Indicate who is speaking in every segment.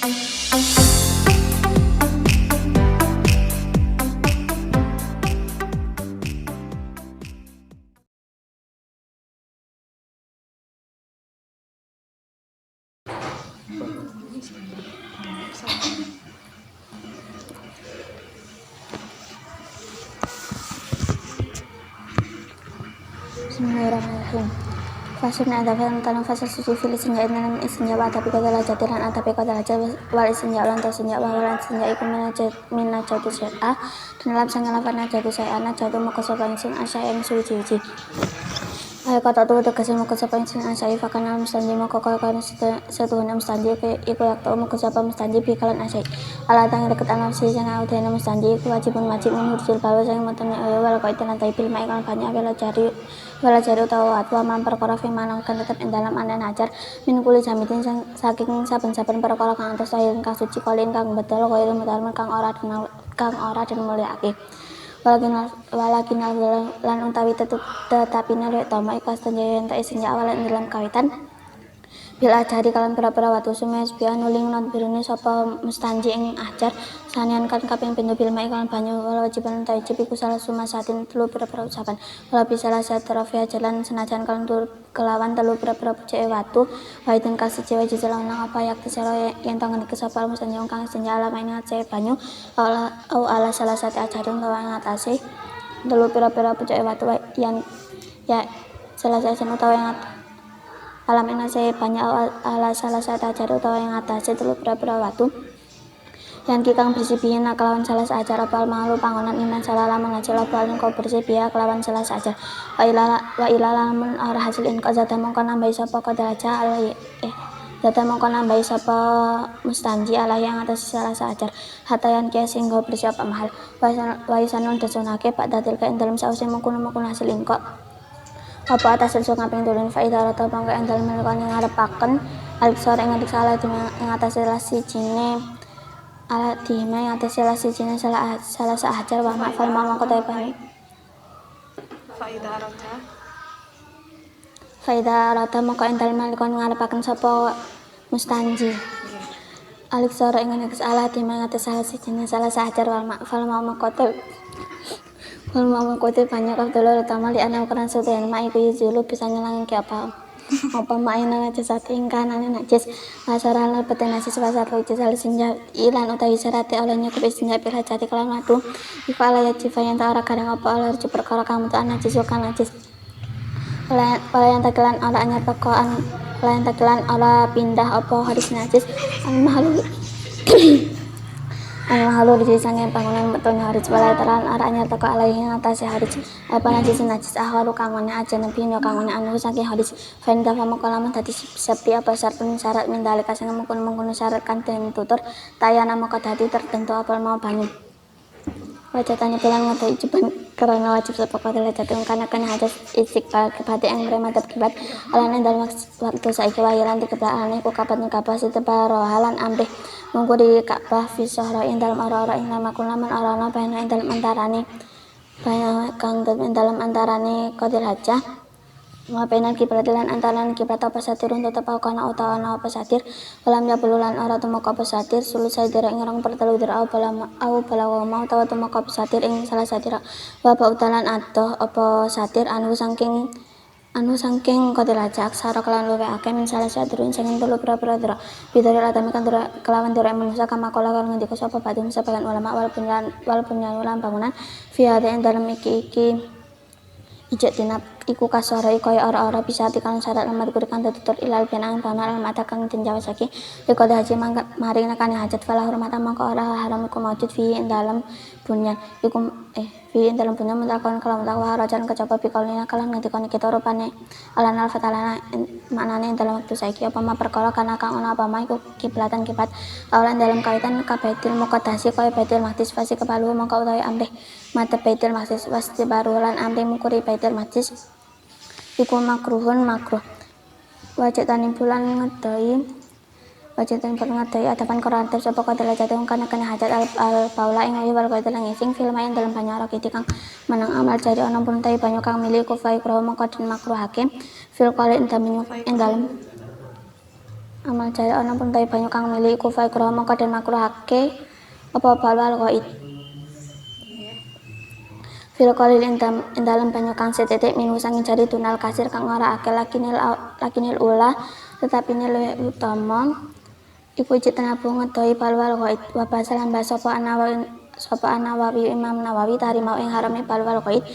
Speaker 1: Bismillahirrahmanirrahim. Fasun adakan tanam fasal suci fil istinja dalam istinja wa tapi kata jatiran atapi kata aja wal istinja lan tastinja wa wal istinja iku mina jatu syai'a dalam sangalafana jatu syai'ana jatu makasopan sing asya yang suci-suci. Ayo kata tu tegese makasopan sing asya fakana mustanji makakokan setuhun mustanji iku yakto makasopan mustanji bikalan asya ala tang deket alam si sing audena mustanji iku wajibun wajib menurjul bawa sing matene wal kaitan lan bil mai kan banyak wala jari utawa watwa man perkara fi manangkan tetep ing dalam anen hajar min kuli jamitin saking saben-saben perkara kang antos saking kang suci kolin kang betul kaya mutalmen kang ora den mulyake walakin lan utawi tetapine lek tama ikas tenjayan tak isinja awalan dalam kawitan bila ajari kalian pira-pira watu sumes biya nuling non birune sapa mustanji ing ajar sanian kan kaping pindho bil mai kalian banyu wala wajiban ta ijib iku salah sumasatin telu pira-pira ucapan wala bisalah satrafia jalan senajan kalian kelawan telu pira-pira puceke watu wae den kasih cewa jalan nang apa yak tiselo yen tangan iki sapa mustanji kang senjala main ngaceh banyu ala salah satu ajaran utawa ngatasi telu pira-pira puceke watu yang ya salah satu utawa alam ing nase banyak ala salah satu ajar utawa yang atase telu pira-pira watu yang kikang bersih biyen kelawan salah ajar apal malu pangonan iman salah lamun ngajal apal kau bersih biya kelawan salah ajar wa ila lamun ora hasil in qazata mongko nambahi sapa kadaraja data mongko nambahi sapa mustanji ala yang atas salah ajar hatayan kia singgo bersih apa mahal wa isanun dasunake pak datil ka ing dalem sause mengkono hasil in kok apa atas sesuk ngaping tulun faida rata pangka endal melakon yang ngarepaken aliksor ing ngedik salah ing atas relasi cine ala dime ing atas relasi cine salah seajar wa mafal mama kota bani faida rata mangka endal melakon ngarepaken sapa mustanji aliksor ing ngedik salah dime ing atas relasi cine salah seajar wa mafal mama kota Mama kote banyak kalau terutama di anak ukuran sesuatu mak iku yuzulu bisa nyelangin ke apa main aja saat ingkan ane najis masalah petenasi sebasar lo jisal sinja ilan utawi sarate olehnya kebisinja pira jati kelam matu ifala ya cifa yang tak kadang apa oleh rujuk perkara kamu tuh najis bukan najis oleh yang takilan oleh anyar pekoan oleh yang takilan oleh pindah apa hadis najis Al-mahalur di sange bangunan betulnya harij balai teran araknya toko alaihi ngatasi harij apa najis ahwalu kangone aja nabi no kangone anu sange harij fenda fama kolaman tadi sepi apa syartun syarat mindali kasih mengkono syarat kan den tutur tayana maka dadi tertentu apal mau banyu wajatanya bilang ngata ijiban karena wajib sepak pada jatuh karena hajat istiqbal kebati yang rematap kibat alane dalam waktu saiki wayaran di kebal alane ku kapatnya kabah sitebaro halan amrih mungku di Ka'bah fi sahra ing dalem ora-ora ing lamakulaman ora-ora baina ing dalem antarane baina kang ing dalem antarane qadir hajah wa baina kiblat lan antarane kiblat apa satirun tetep kana utawa apa satir walam ya bululan ora tumeka apa satir sulusai derek ngerang pertelu der au balawa mau utawa tumeka apa satir ing salah satir wa utalan adoh apa satir anu saking qadir hajah aksara kelawan luwe akeh min salah satirun sing telu pira-pira der bidare atame kan kelawan derek manusa kama kala kang ngendika sapa badhe sabagan ulama wal bunyan bangunan fi hada ing dalem iki ijek tinap iku kasore kaya ora-ora bisa dikang syarat lemar kurikan tutur ilal benang banal mata kang tinjawa saking dikode haji maring nekane hajat fala hormatan mangko ora haram iku maujud fi dalam bunyan iku fi dalam bunyan mutakan kalam takwa rajan kecapa pikolina kalam ngendikane kita rupane alanal fatalana maknane dalam waktu saiki apa ma perkara kana kang ana apa ma iku kiblatan kiblat awalan dalam kaitan kabaitul muqaddasi kaya baitul maqdis fasi kepalu mangko utawi amrih mata baitul maqdis wasti barulan amrih mukuri baitul maqdis iku makruh wajatan bulan ngadai adapan korantip sapa kadala jatuh kana hajat al paula ing ayu wal kadala ngising film main dalam banyak ora kiti kang menang amal jari ana pun tai banyak kang milih kufai kromo kadin makruh hakim fil qali ing dalam amal jari ana pun tawi banyu kang mili iku fa iku mongko den makruhake apa balwal ghaid fil qalil ing dalem banyu kang setitik minu sanging jari tunal kasir kang ora akeh lakinil ula tetapi ini luwih utama iku jitnabu ngedohi balwal ghaid wa basalan sapa An-Nawawi Imam Nawawi tarimau ing harame balwal ghaid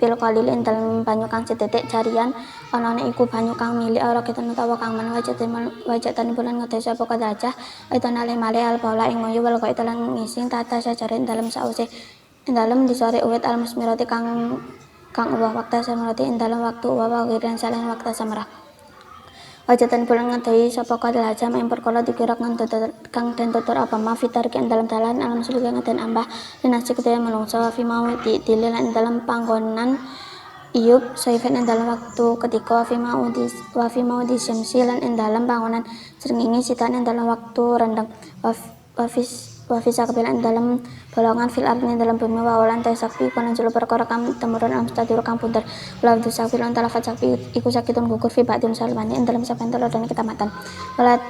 Speaker 1: fil qalil ing dalem banyu kang setitik jarian anane iku banyu kang milik ora ketemu utawa kang men wajatan bulan ngedohi sapa kadajah itu nale male al baula ing nguyu wal ghaid lan ngising tata sajarin dalem sause ing dalem disore uwit al musmirati kang uwah waktu samarati ing dalem waktu uwah wiran salen waktu samarah wajatan bulan ngedohi sapa kadajah ing perkara dikira kang den tutur apa ma fitar ing dalem dalan alam sulih ngeten ambah dinasti kedaya menungso fi mau dilil ing dalem panggonan Iyub saifan ing dalam waktu ketika wa fi mau di syamsi lan ing dalam panggonan srengenge sitan ing dalam waktu rendeng wa fi sakbil ing dalam bolongan fil ardi ing dalam bumi wa ulan ta sakti kono jelo perkara kang temurun am stadir kang punter lawan sakbil lan talafat sakti iku sakitun gugur fi ba'dun salmani ing dalam saben telo dan ketamatan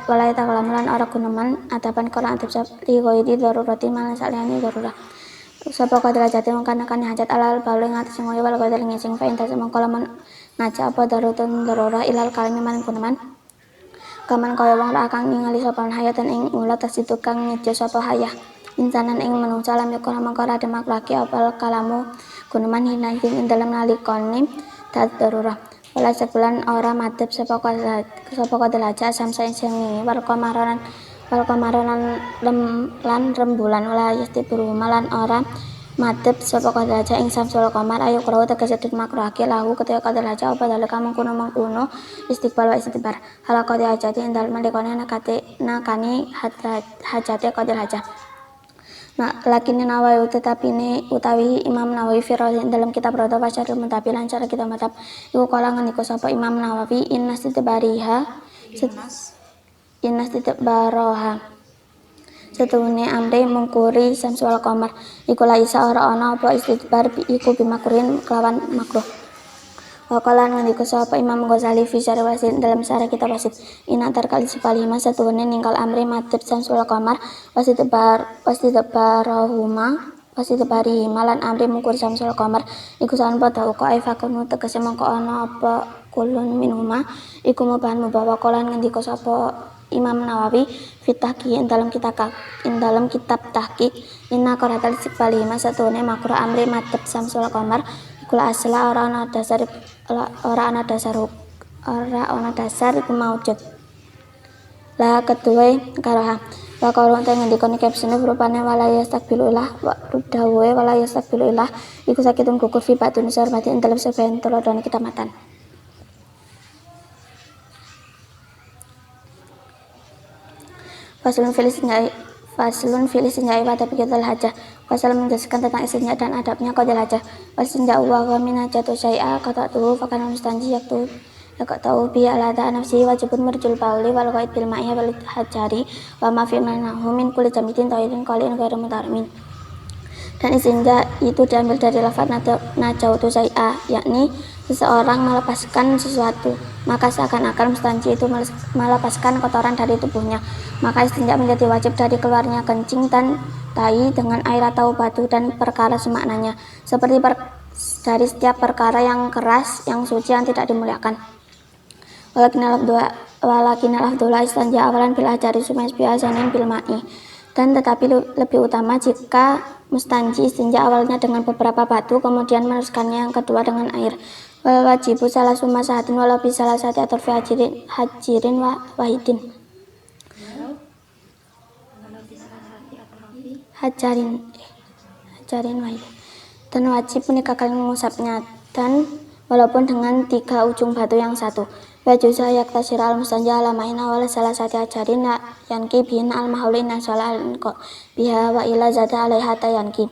Speaker 1: walai ta kalamulan ora guneman adaban kala adab li ghairi darurati malan saliyane darurah sapa kadrajate mengkanakan hajat alal balu ngatas ngoyo wal gadal ngising fa intas mongko lamun ngaca apa darutun darura ilal kalimi man kunaman kaman kaya wong ra kang ningali sapa hayatan ing ulah tas itu kang ngejo sapa hayah insanan ing manungsa lam yakon mongko ra demak laki apa kalamu kunaman hinahin ing dalam nalikane dat darura wala sebulan ora madhep sapa kadalaja samsa sing wal kamaran lan rembulan wala yastibru malan ora madhep sapa kadalaja ing samsul qamar ayo krawu tegese makruhake lahu ketika kadalaja apa dalika mengkono istiqbal wa istibar halaqati hajati ing dalem lekone nakani hajate kadalaja lakini Nawawi utawi Imam Nawawi firol dalam kitab Rodo Fasyarul Muntabi lan cara kita matab iku kala ngendika sapa Imam Nawawi innas titbaroha setuhune amre mungkuri samsul qamar iku la isa ora ana apa istidbar iku bimakruhin kelawan makruh wakalan ngendika sapa Imam Ghazali fi syarh wasit dalam syarah kitab wasit ina tarkal sifalima setuhune ninggal amre madhep samsul qamar wasitbari malan amre mungkur samsul qamar iku sanpa tau kok fakunu tegese mongko ana apa kulun minhuma iku mubahan mubawa kolan ngendika sapa Imam Nawawi fitahki ing dalam kitab tahqiq inna qaratal sifalima setuhune makruh amre madhep samsul qamar iku asla ora ana dasar iku maujud la kedue karaha wa kalau enten ngendika caption rupane walayas takbilulah wa rudawe walayas takbilulah iku sakitun gugur fi batun sarmati ing dalem saben telodone kitamatan Faslun filis senjai wa tabiqatul hajah Fasal menjelaskan tentang istinja dan adabnya qadil hajah Wasinja wa minajatu syai'a qata'tuhu fakana mustanji yaqta'u bi alada nafsi wajibun merjul bali wal ghaid bil ma'iyah wal hajari wa ma fi manahu min kulli jamidin ta'irin qalin ghairu mutarimin dan istinja itu diambil dari lafaz najautu syai'a yakni seseorang melepaskan sesuatu maka seakan-akan mustanji itu melepaskan kotoran dari tubuhnya maka istinja menjadi wajib dari keluarnya kencing dan tai dengan air atau batu dan perkara semaknanya seperti dari setiap perkara yang keras yang suci yang tidak dimuliakan walakin al-afdullah istinja awalan bil ajari sumais biasanin bil ma'i dan tetapi lebih utama jika mustanji istinja awalnya dengan beberapa batu kemudian meneruskannya yang kedua dengan air wajibu salah summa sahatin walau salah sati atau fi hajirin wahidin hajarin wahid dan wajib menikahkan mengusapnya dan walaupun dengan 3 ujung batu yang satu wajuza yaktasir al-mustanja alamaina wala salah sati hajarin yanki bin al-mahulin nasolah al-inko biha wa ila zata alaiha yanki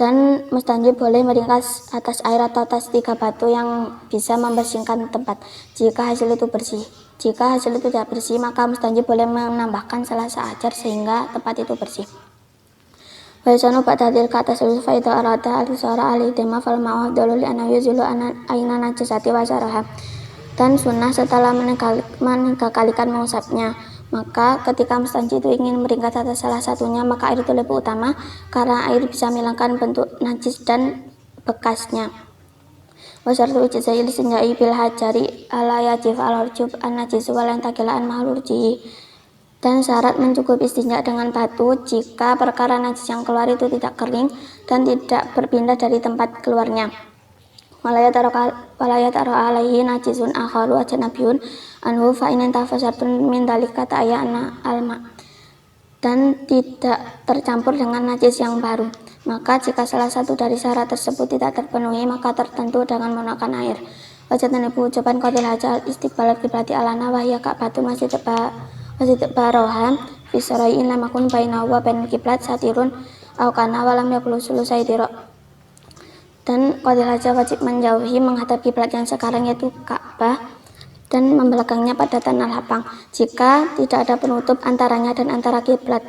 Speaker 1: dan mustanji boleh meringkas atas air atau atas 3 batu yang bisa membersihkan tempat jika hasil itu bersih. Jika hasil itu tidak bersih maka mustanji boleh menambahkan salah seajar sehingga tempat itu bersih. Waisanu ba'dadil kata sulus faidah arada al-suara al-idema fal ma'uh doluli anawi zulu aina najasati wasaraha dan sunnah setelah menegakkan mengusapnya. Maka ketika mustanji itu ingin meringkas atas salah satunya, maka air itu lebih utama karena air bisa menghilangkan bentuk najis dan bekasnya. Wasyartu ijza'il istinja'i bil hajari ala yajif al-hurjub an-najis walan takilaan mahlurji. Dan syarat mencukupi istinja dengan batu jika perkara najis yang keluar itu tidak kering dan tidak berpindah dari tempat keluarnya. Walayat taruh alaihi najisun akharu ajnabiyun anhu fa in tafasartun min dalika ta'ayana alma. Dan tidak tercampur dengan najis yang baru. Maka jika salah satu dari syarat tersebut tidak terpenuhi, maka tertentu dengan menggunakan air. Wajatan ibu ucapan qadil haja istiqbalat kiblati alana wahya ka'batu masjid baroha fisarai'in lamakun bainahu wa bainal kiblat satirun au kana walam yakulu sulusai dirok. Dan qadil haja wajib menjauhi menghadap kiblat yang sekarang yaitu Ka'bah dan membelakangnya pada tanah lapang jika tidak ada penutup antaranya dan antara kiblat,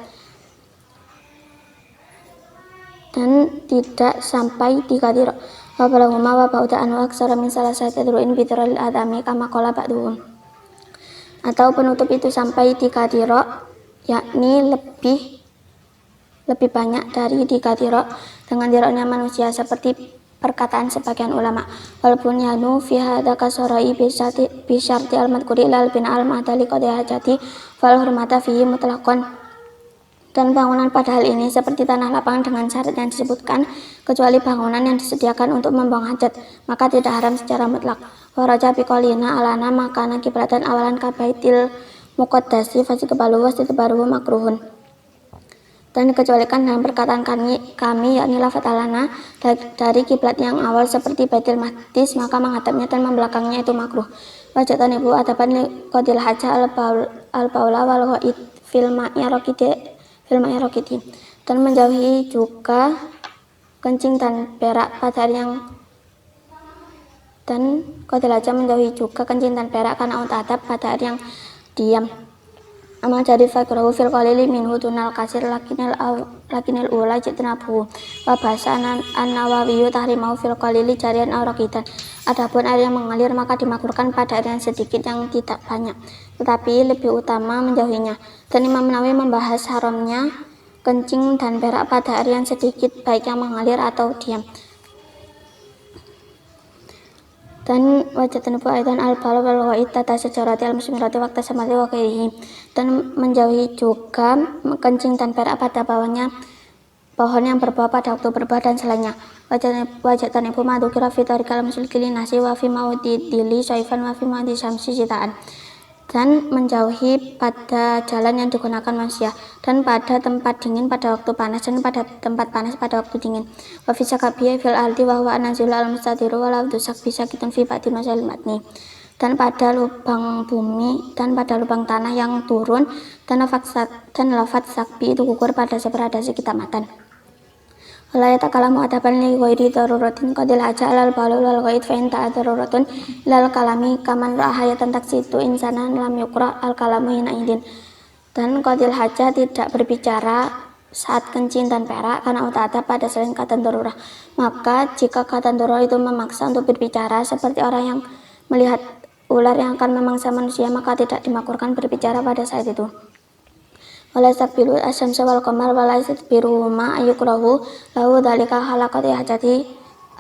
Speaker 1: dan tidak sampai 3 dirok. Wa balahuma wa ba'da an aksara min salasati dir'in bitril adami kama qala ba'duhum. Atau penutup itu sampai 3 dirok, yakni lebih banyak dari 3 dirok dengan diroknya manusia, seperti perkataan sebagian ulama. Walaupun yanu fi hadza kasarai bi syarti al-madhkuri lal bin al-madali qad hajati fal hurmata fihi mutlaqan. Dan bangunan pada hal ini seperti tanah lapang dengan syarat yang disebutkan, kecuali bangunan yang disediakan untuk membuang hajat, maka tidak haram secara mutlak. Waraja biqalina alana makana kiblatan awalan kabaitil muqaddasi fasikebalu wasitbaru makruhun. Dan dikecualikan dalam perkataan kami yakni lafaz alana dari kiblat yang awal seperti Baitul Maqdis, maka menghadapnya dan membelakangnya itu makruh. Wajatan ibu adaban qadil haja al-baula wal ghaid fil ma'i raqidi. Dan menjauhi juga kencing dan berak pada yang dan qadil haja menjauhi juga kencing dan berak karena adab pada yang diam. Amal jadi fakrahu fil qalili minhu tunal kasir lakinil ula jitnabu wa bahasa an-Nawawi tahrimau fil qalili jarian aw raqidan. Adapun air yang mengalir maka dimakruhkan pada air yang sedikit yang tidak banyak, tetapi lebih utama menjauhinya. Dan Imam Nawawi membahas haramnya kencing dan berak pada air yang sedikit, baik yang mengalir atau diam. Dan wajatan ibu aidan al-bal wal ghaid tata sejarati al-musmirati waqta samati wa ghairihi. Dan menjauhi juga kencing dan berak pada pohon yang berbuah pada waktu berbuah dan selainnya. Wajatan ibu madukira fi tarikal musulkili nasi wa fi maudidili syaifan wa fi maudi syamsi jitaan. Dan menjauhi pada jalan yang digunakan manusia, dan pada tempat dingin pada waktu panas, dan pada tempat panas pada waktu dingin. Wa fi sakabiya fil ardi wa huwa anazil al-mustadiru wa la tusak bisa kitun fi ba'di masail matni. Dan pada lubang bumi dan pada lubang tanah yang turun, dan lafaz sakbi itu gugur pada separadasi kitamatan. Wala yatakalamu adaban li ghairi daruratin qadil haja alal balu wal ghaid fa in ta'daruratun lal kalami kaman rahayatan taksitu insanan lam yukra al kalamu hina idin. Dan qadil haja tidak berbicara saat kencing dan berak karena ada pada selain kata darurah. Maka jika kata darurah itu memaksa untuk berbicara seperti orang yang melihat ular yang akan memangsa manusia, maka tidak dimakruhkan berbicara pada saat itu. Wala yastakbilu asyamsa wal qamar wala yastadbiru ma ayukrahu lahu dzalika halaqati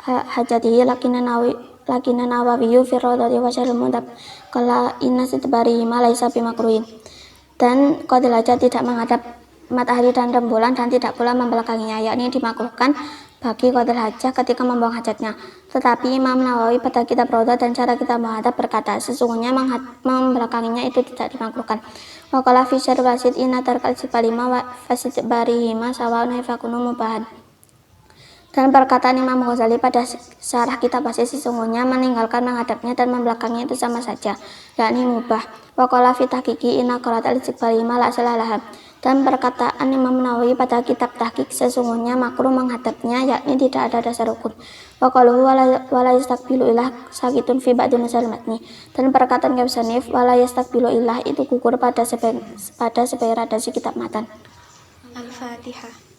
Speaker 1: hajatihi lakina nawawiyu fi rawdati wa syaril mudab kala inna sidbari ma laisa bimakruhin. Dan qadil hajat tidak menghadap matahari dan rembulan dan tidak pula membelakanginya, yakni dimakruhkan bagi qadil hajah ketika membuang hajatnya. Tetapi Imam Nawawi pada kitab Rawdah dan cara kita menghadap berkata, sesungguhnya membelakanginya itu tidak dimakruhkan. Wa qala fi syarh wasid inna tarkal sibalima wa fasidbarihima sawaun fakunu mubahan. Dan perkataan Imam Ghazali pada syarah kitab Wasid, sesungguhnya meninggalkan menghadapnya dan membelakangnya itu sama saja, yakni mubah. Wa qala fi tahqiqi inna qiratal sibalima la salalah. Dan perkataan Imam Nawawi pada kitab tahqiq, sesungguhnya makruh menghadapnya, yakni tidak ada dasar hukum. Wa qaluhu wala yastaqbilu ilah sakitun fi ba'di masail matni. Dan perkataan Kabsanif wala yastaqbilu ilah itu gugur pada sebagian radasi kitab matan.
Speaker 2: Al-Fatihah.